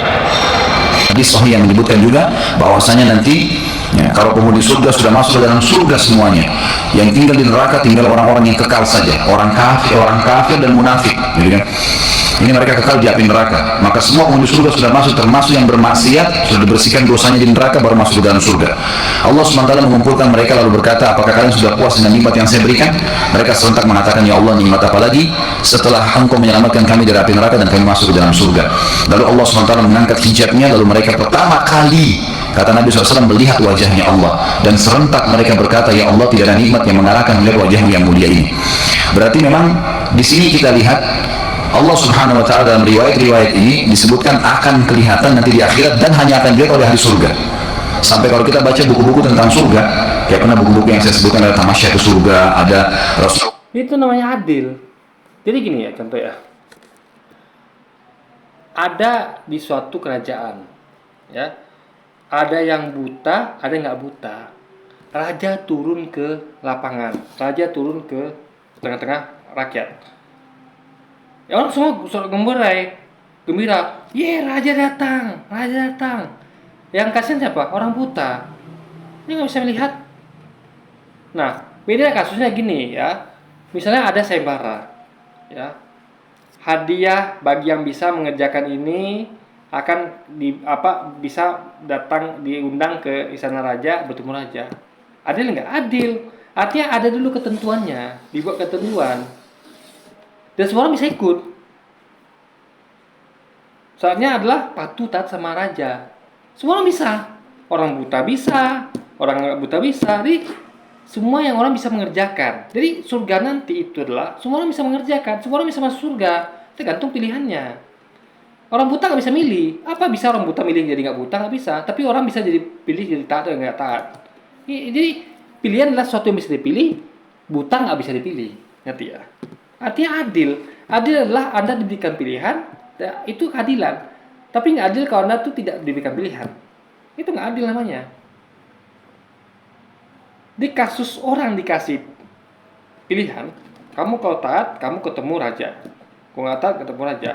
Hadis sahih yang menyebutkan juga bahwasanya nanti kalau penghuni surga sudah masuk ke dalam surga semuanya, yang tinggal di neraka tinggal orang-orang yang kekal saja, orang kafir dan munafik, gitu kan? Ini mereka kekal di api neraka. Maka semua penghuni surga sudah masuk, termasuk yang bermaksiat, sudah dibersihkan dosanya di neraka baru masuk ke dalam surga. Allah SWT mengumpulkan mereka lalu berkata, apakah kalian sudah puas dengan nikmat yang saya berikan? Mereka serentak mengatakan, ya Allah, nikmat apa lagi setelah engkau menyelamatkan kami dari api neraka dan kami masuk ke dalam surga. Lalu Allah SWT mengangkat hijabnya, lalu mereka pertama kali, kata Nabi SAW, melihat wajahnya Allah. Dan serentak mereka berkata, ya Allah, tidak ada nikmat yang mengarahkan melihat wajahmu yang mulia ini. Berarti memang di sini kita lihat Allah Subhanahu wa taala dalam riwayat-riwayat ini disebutkan akan kelihatan nanti di akhirat dan hanya akan dilihat oleh ahli surga. Sampai kalau kita baca buku-buku tentang surga, kayak pernah buku-buku yang saya sebutkan ada Tamasya ke surga, ada Rasul. Itu namanya adil. Jadi gini ya, contoh ya. Ada di suatu kerajaan, ya. Ada yang buta, ada yang nggak buta. Raja turun ke lapangan, raja turun ke tengah-tengah rakyat. Ya orang semua gembira. Ye, raja datang, raja datang. Yang kasihan siapa? Orang buta. Ini nggak bisa melihat. Nah, beda kasusnya gini ya. Misalnya ada sayembara, ya. Hadiah bagi yang bisa mengerjakan ini akan bisa datang diundang ke istana raja, bertemu raja. Adil nggak? Adil. Artinya ada dulu ketentuannya, dibuat ketentuan. Dan semua orang bisa ikut. Soalnya adalah patuh taat sama raja. Semua orang bisa. Orang buta bisa, orang nggak buta bisa. Jadi semua yang orang bisa mengerjakan. Jadi surga nanti itu adalah semua orang bisa mengerjakan. Semua orang bisa masuk surga. Tergantung pilihannya. Orang buta nggak bisa milih. Apa bisa orang buta milih jadi nggak buta? Nggak bisa. Tapi orang bisa jadi pilih jadi taat atau nggak taat. Jadi pilihan adalah sesuatu yang bisa dipilih. Buta nggak bisa dipilih. Ngerti ya? Artinya adil. Adil adalah Anda diberikan pilihan. Itu keadilan. Tapi nggak adil kalau Anda tuh tidak diberikan pilihan. Itu nggak adil namanya. Di kasus orang dikasih pilihan, kamu kalau taat, kamu ketemu raja. Kalau nggak taat, ketemu raja.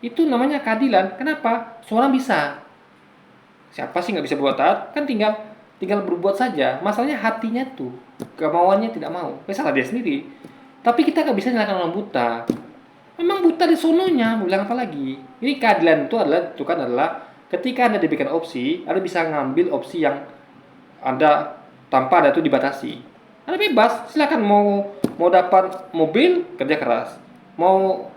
Itu namanya keadilan. Kenapa? Semua orang bisa. Siapa sih nggak bisa buat taat? Kan tinggal berbuat saja. Masalahnya hatinya tuh, kemauannya tidak mau. Salah dia sendiri. Tapi kita nggak bisa nyalakan orang buta. Memang buta di sononya, mau bilang apa lagi? Ini keadilan itu adalah ketika Anda diberikan opsi, Anda bisa ngambil opsi yang Anda tanpa ada itu dibatasi. Anda bebas, silakan mau dapat mobil, kerja keras. Mau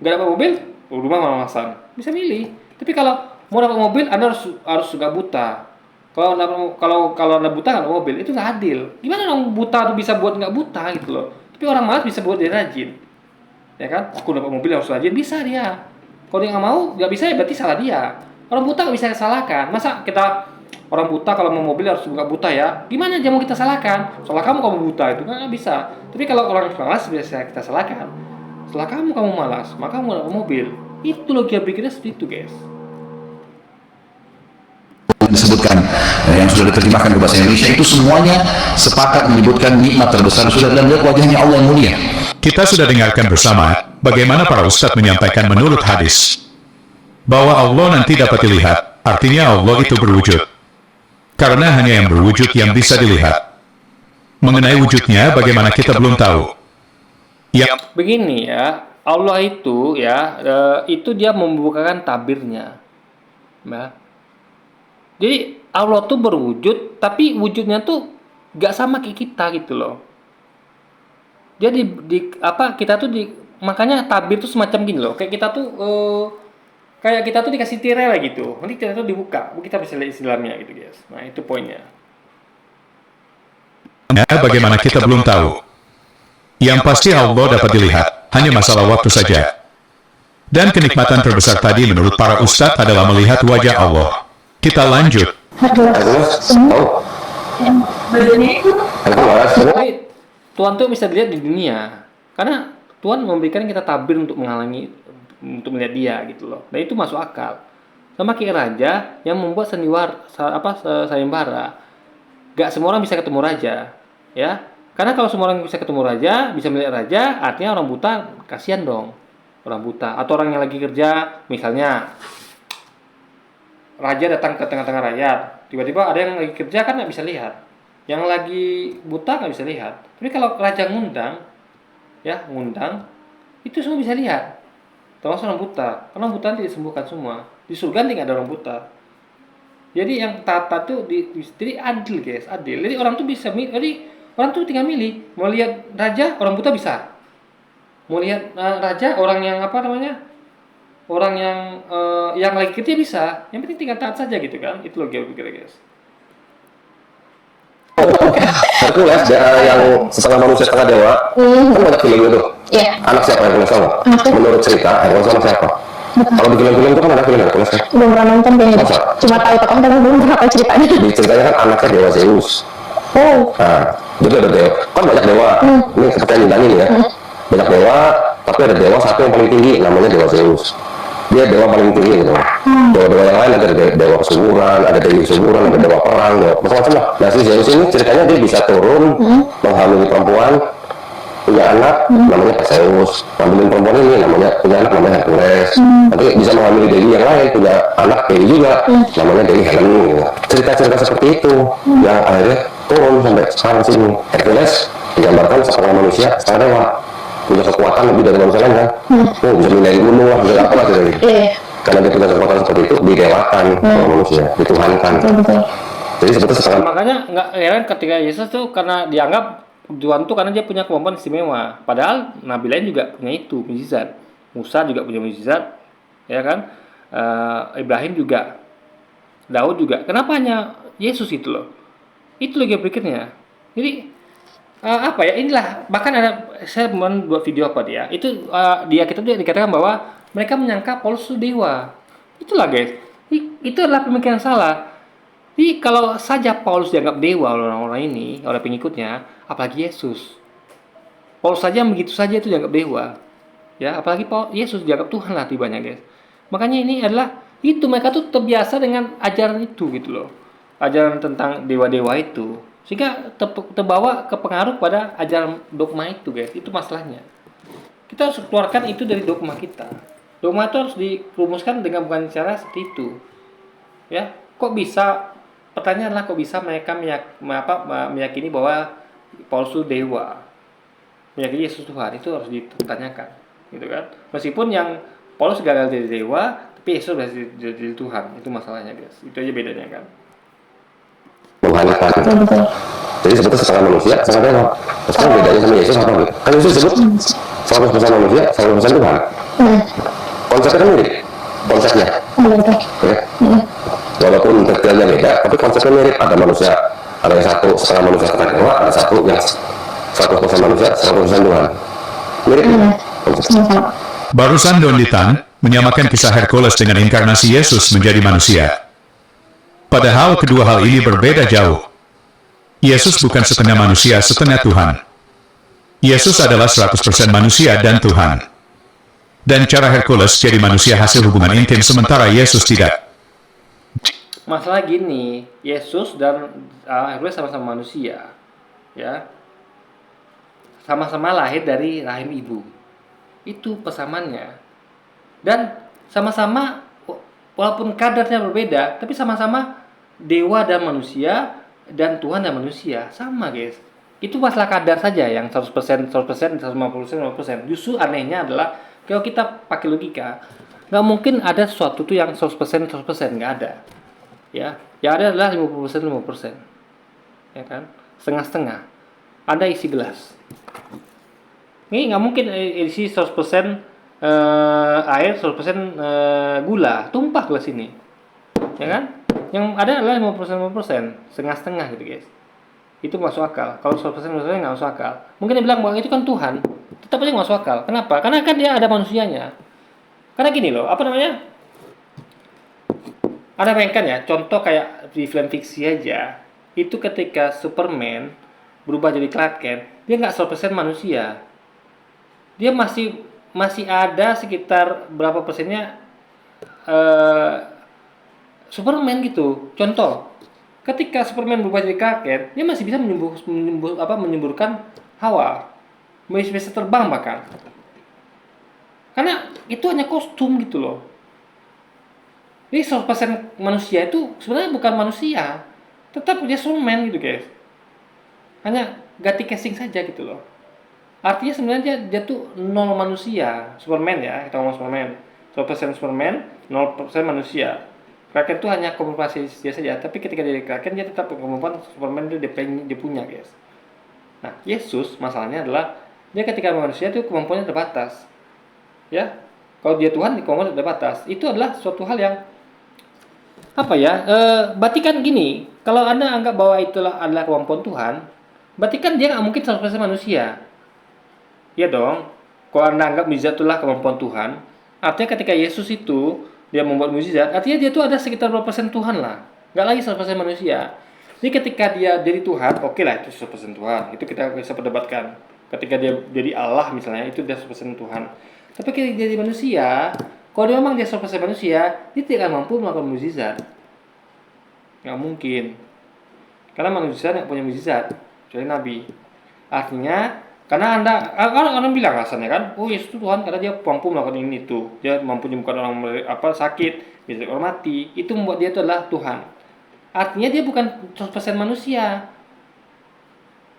nggak dapat mobil, rumah malas-malasan. Bisa milih. Tapi kalau mau dapat mobil, Anda harus nggak buta. Kalau Anda buta nggak ada mobil, itu nggak adil. Gimana orang buta tuh bisa buat nggak buta gitu loh? Tapi orang malas bisa buat dia rajin. Ya kan? Aku dapat mobil harus rajin, bisa dia. Kalau dia nggak mau, nggak bisa ya berarti salah dia. Orang buta nggak bisa disalahkan. Masa kita orang buta kalau mau mobil harus nggak buta ya? Gimana aja mau kita salahkan? Soalnya kamu buta itu nggak bisa. Tapi kalau orang malas bisa kita salahkan. Setelah kamu malas, maka kamu dapat mobil. Itu logika pikirnya seperti itu, guys. Disebutkan yang sudah diterjemahkan ke bahasa Indonesia itu semuanya sepakat menyebutkan nikmat terbesar sudah dan lihat wajahnya Allah yang mulia. Kita sudah dengarkan bersama bagaimana para ustadz menyampaikan menurut hadis bahwa Allah nanti dapat dilihat, artinya Allah itu berwujud. Karena hanya yang berwujud yang bisa dilihat. Mengenai wujudnya bagaimana kita belum tahu. Begini ya, Allah itu ya, itu dia membukakan tabirnya. Nah, jadi Allah tuh berwujud, tapi wujudnya tuh gak sama kayak kita gitu loh. Jadi kita tuh makanya tabir tuh semacam gini loh. Kayak kita tuh dikasih tirai lah gitu. Nanti kita tuh dibuka, kita bisa lihat dalamnya gitu guys. Nah itu poinnya. Bagaimana kita belum tahu. Yang pasti Allah dapat dilihat, hanya masalah waktu saja. Dan kenikmatan terbesar tadi menurut para ustadz adalah melihat wajah Allah. Kita lanjut. Jadi, Tuhan tuh bisa dilihat di dunia. Karena Tuhan memberikan kita tabir untuk melihat dia gitu loh. Dan itu masuk akal. Sama kayak raja yang membuat sayembara. Gak semua orang bisa ketemu raja, ya. Karena kalau semua orang bisa ketemu raja, bisa melihat raja, artinya orang buta kasihan dong. Orang buta atau orang yang lagi kerja, misalnya raja datang ke tengah-tengah rakyat, tiba-tiba ada yang lagi kerja kan nggak bisa lihat, yang lagi buta nggak bisa lihat. Tapi kalau raja ngundang, itu semua bisa lihat, termasuk orang buta. Karena buta nanti disembuhkan semua. Di surga nanti nggak ada orang buta. Jadi yang tata tuh jadi adil guys, adil. Jadi orang tuh bisa orang tuh tinggal milih. Mau lihat raja, orang buta bisa. Mau lihat raja, orang yang orang yang lagi kerja bisa. Yang penting tinggal taat saja gitu kan. Itu logika pikir guys. Hercules yang setengah manusia setengah dewa, kan banyak film itu. Iya. Anak siapa Hercules tahu? Anak. Menurut cerita Hercules sama siapa? Kalau di film-film itu kan ada film Hercules kan? Belum pernah nonton kayaknya. Masa? Cuma tahu tokoh tapi belum pernah tahu ceritanya. Di ceritanya kan anaknya dewa Zeus. Oh. Nah, jadi ada dewa, kan banyak dewa. Ini seperti yang Dani ya. Banyak dewa, tapi ada dewa satu yang paling tinggi, namanya dewa Zeus. Dia dewa paling tinggi gitu. Dewa-dewa yang lain ada dewa kesuburan, ada dewi kesuburan, ada dewa perang, dewa macam-macam lah. Nah, si Zeus ini ceritanya dia bisa turun, menghamili perempuan, punya anak, namanya Perseus. Ngambilin perempuan ini namanya punya anak namanya Hercules. Nanti bisa menghamili dewi yang lain, punya anak dewi juga, namanya Dewi Helen. Gitu. Cerita-cerita seperti itu yang akhirnya turun sampai sekarang sini. Hercules digambarkan seorang manusia, setengah dewa, punya kekuatan lebih dari manusia lain kan. Bisa menjadi gunung lah, bisa apa gitu. Iya. Karena dia punya kekuatan seperti itu, didewakan sama manusia, dituhankan. Betul. Jadi sebetulnya setengah Makanya nggak heran ketika Yesus tuh karena dianggap Tuhan tuh karena dia punya kemampuan istimewa. Padahal nabi lain juga punya itu mukjizat. Musa juga punya mukjizat, ya kan? Ibrahim juga, Daud juga. Kenapa hanya Yesus itu loh? Itu lagi berikutnya. Jadi apa ya? Inilah bahkan ada saya membuat video apa dia. Itu dia kita tuh dikatakan bahwa mereka menyangka Paulus itu dewa. Itulah guys. Itu adalah pemikiran yang salah. Jadi kalau saja Paulus dianggap dewa oleh orang-orang ini, oleh pengikutnya, apalagi Yesus. Paulus saja begitu saja itu dianggap dewa. Ya, apalagi Yesus dianggap Tuhan lah tibanya, guys. Makanya ini adalah itu mereka tuh terbiasa dengan ajaran itu gitu loh. Ajaran tentang dewa-dewa itu. Sehingga terbawa ke pengaruh pada ajaran dogma itu, guys. Itu masalahnya. Kita harus keluarkan itu dari dogma kita. Dogma itu harus dirumuskan dengan bukan cara seperti itu. Ya, kok bisa? Pertanyaan adalah kok bisa mereka meyakini bahwa Paulus itu dewa, meyakini Yesus Tuhan, itu harus ditanyakan, gitu kan? Meskipun yang Paulus gagal jadi dewa, tapi Yesus sudah jadi Tuhan, itu masalahnya guys. Itu aja bedanya kan. Tuhankan. Betul. Jadi sebetulnya setengah manusia, setengah dewa. Sekarang bedanya sama Yesus apa? Kan Yesus disebut 100% manusia, 100% Tuhan. Konsepnya kan mirip, konsepnya. Betul. Ya. Walaupun detailnya beda, tapi konsepnya mirip. Ada manusia, ada yang satu setengah manusia setengah dewa, ada satu yang 100% manusia, 100% Tuhan. Mirip. Konsepnya. Barusan Don Litan menyamakan kisah Hercules dengan inkarnasi Yesus menjadi manusia. Padahal kedua hal ini berbeda jauh. Yesus bukan setengah manusia, setengah Tuhan. Yesus adalah 100% manusia dan Tuhan. Dan cara Hercules jadi manusia hasil hubungan intim sementara Yesus tidak. Masalah gini, Yesus dan Hercules sama-sama manusia, ya, sama-sama lahir dari rahim ibu. Itu persamaannya. Dan sama-sama walaupun kadarnya berbeda, tapi sama-sama dewa dan manusia dan Tuhan dan manusia, sama guys. Itu masalah kadar saja yang 100%, 100%, 150%, 100%. Justru anehnya adalah kalau kita pakai logika, nggak mungkin ada sesuatu tuh yang 100%, 100%, nggak ada. Ya, yang ada adalah 50%, 50%. Ya kan? Setengah-setengah. Ada isi gelas. Ini nggak mungkin isi 100% air, 100% gula, tumpah gelas ini. Ya kan? Yang ada adalah 50%, 50%, setengah-setengah gitu, guys. Itu masuk akal. Kalau 100% nggak masuk akal. Mungkin dia bilang bahwa itu kan Tuhan, tetap aja nggak masuk akal. Kenapa? Karena kan dia ada manusianya. Karena gini loh, apa namanya? Ada bayangkan ya, contoh kayak di film fiksi aja, itu ketika Superman berubah jadi Clark Kent, dia nggak 100% manusia. Dia masih ada sekitar berapa persennya Superman gitu. Contoh, ketika Superman berubah jadi Clark Kent, dia masih bisa menyemburkan hawa, masih bisa terbang bahkan. Karena itu hanya kostum gitu loh. Jadi 100% manusia itu sebenarnya bukan manusia, tetap dia Superman gitu guys. Hanya ganti casing saja gitu loh. Artinya sebenarnya dia tuh 0 manusia, Superman ya, kita ngomong Superman. 100% Superman, 0% manusia. Kraken itu hanya kompensasi dia saja, tapi ketika dia Kraken dia tetap kemampuan Superman itu dia punya guys. Nah, Yesus masalahnya adalah dia ketika manusia itu kemampuannya terbatas. Ya, kalau dia Tuhan kemampuannya terbatas. Itu adalah suatu hal yang apa ya? Berarti kan gini, kalau Anda anggap bahwa itulah adalah kemampuan Tuhan, berarti kan dia nggak mungkin 100% manusia. Iya dong. kalau Anda anggap mukjizat itulah kemampuan Tuhan, artinya ketika Yesus itu dia membuat mukjizat, artinya dia tuh ada sekitar berapa persen Tuhan lah, nggak lagi 100% manusia. Jadi ketika dia jadi Tuhan, oke lah itu 100% Tuhan, itu kita bisa perdebatkan. Ketika dia jadi Allah misalnya, itu dia 100% Tuhan. Tapi ketika dia jadi manusia, kalau dia memang dia 100% manusia, dia tidak akan mampu melakukan mukjizat. Nggak mungkin. Karena manusia nggak punya mukjizat, kecuali Nabi. Artinya, karena orang bilang alasannya kan, oh Yesus itu Tuhan karena dia mampu melakukan ini itu, dia mampu menyembuhkan orang sakit, bisa orang mati, itu membuat dia itu adalah Tuhan. Artinya dia bukan 100% manusia,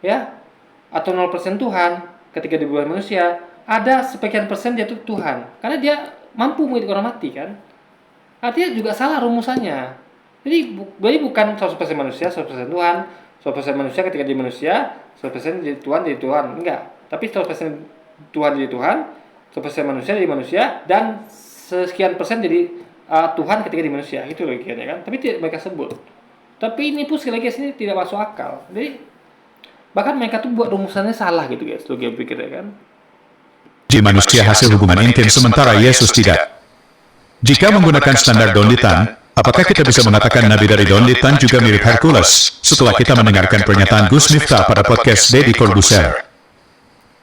ya, atau 0% Tuhan. Ketika dia bukan manusia, ada sekian persen dia itu Tuhan, karena dia mampu menghidupkan orang mati kan. Artinya juga salah rumusannya. Jadi bukan 100% manusia, 100% Tuhan. 100% manusia ketika dia manusia, 100% jadi Tuhan, enggak. Tapi 100% Tuhan jadi Tuhan, 100% manusia jadi manusia, dan sekian persen jadi Tuhan ketika di manusia. Itu logikanya kan. Tapi tidak mereka sebut. Tapi ini pun sekali lagi sini tidak masuk akal. Jadi bahkan mereka tuh buat rumusannya salah gitu guys, logika pikirnya kan. Di manusia hasil hubungan intim sementara Yesus tidak. Jika menggunakan standar Donlitan, apakah kita bisa mengatakan Nabi dari Donlitan juga mirip Hercules setelah kita mendengarkan pernyataan Gus Miftah pada podcast Deddy Corbuzier?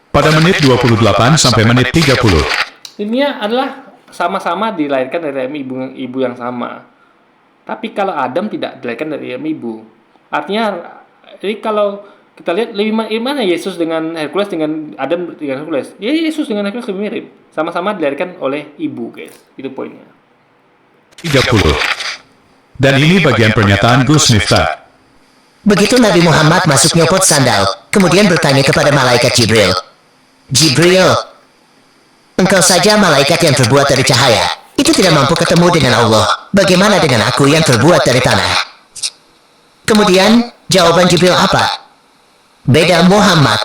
Pada menit 28 sampai menit 30. Ini adalah sama-sama dilahirkan dari ibu yang sama. Tapi kalau Adam tidak dilahirkan dari ibu. Artinya, jadi kalau kita lihat lebih mana Yesus dengan Hercules dengan Adam dengan Hercules. Ya Yesus dengan Hercules lebih mirip. Sama-sama dilahirkan oleh ibu guys. Itu poinnya. 30. Dan ini bagian pernyataan Gus Miftah. Begitu Nabi Muhammad masuk nyopot sandal, kemudian bertanya kepada malaikat Jibril. Jibril, engkau saja malaikat yang terbuat dari cahaya. Itu tidak mampu ketemu dengan Allah. Bagaimana dengan aku yang terbuat dari tanah? Kemudian, jawaban Jibril apa? Beda Muhammad.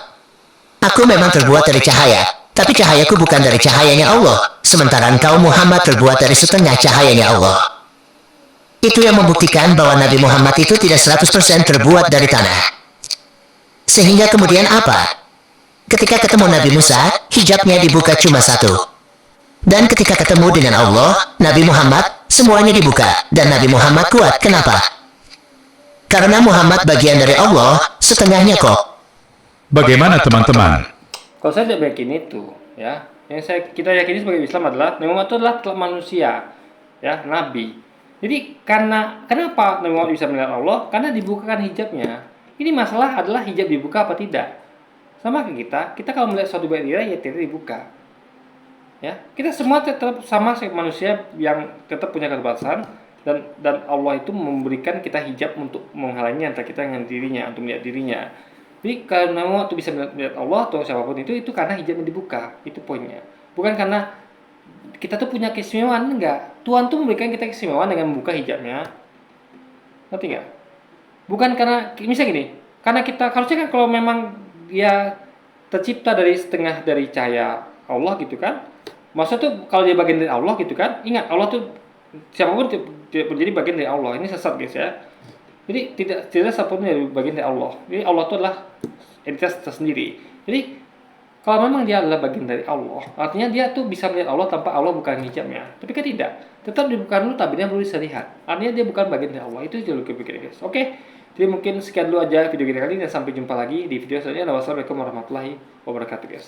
Aku memang terbuat dari cahaya, tapi cahayaku bukan dari cahayanya Allah. Sementara engkau Muhammad terbuat dari setengah cahayanya Allah. Itu yang membuktikan bahwa Nabi Muhammad itu tidak 100% terbuat dari tanah. Sehingga kemudian apa? Ketika ketemu Nabi Musa, hijabnya dibuka cuma satu. Dan ketika ketemu dengan Allah, Nabi Muhammad, semuanya dibuka. Dan Nabi Muhammad kuat. Kenapa? Karena Muhammad bagian dari Allah, setengahnya kok. Bagaimana teman-teman? Kalau saya tidak meyakini itu, ya. Yang kita yakini sebagai Islam adalah Nabi Muhammad itu adalah manusia, ya, Nabi. Jadi kenapa Nabi Muhammad bisa melihat Allah? Karena dibukakan hijabnya. Ini masalah adalah hijab dibuka apa tidak. Sama kayak kita kalau melihat suatu benda ya tidak dibuka. Ya, kita semua tetap sama manusia yang tetap punya keterbatasan dan Allah itu memberikan kita hijab untuk menghalangi antara kita dengan dirinya, untuk melihat dirinya. Jadi kalau Nabi Muhammad bisa melihat Allah atau siapapun itu karena hijabnya dibuka. Itu poinnya. Bukan karena kita tuh punya keistimewaan, enggak. Tuhan tuh memberikan kita keistimewaan dengan membuka hijabnya. Ngerti enggak? Bukan karena, misalnya gini, karena kita, harusnya kan kalau memang dia tercipta dari setengah dari cahaya Allah gitu kan. Maksudnya tuh kalau dia bagian dari Allah gitu kan. Ingat, Allah tuh siapapun tidak menjadi bagian dari Allah. Ini sesat guys ya. Jadi tidak siapapun dari bagian dari Allah. Jadi Allah itu adalah entitas tersendiri. Jadi kalau memang dia adalah bagian dari Allah, artinya dia tuh bisa melihat Allah tanpa Allah bukan hijabnya. Tapi kan tidak. Tetap dibuka dulu, tapi dia belum bisa lihat. Artinya dia bukan bagian dari Allah. Itu dulu kepikir guys. Oke. Jadi mungkin sekian dulu aja video kita kali ini dan sampai jumpa lagi di video selanjutnya. Wassalamualaikum warahmatullahi wabarakatuh guys.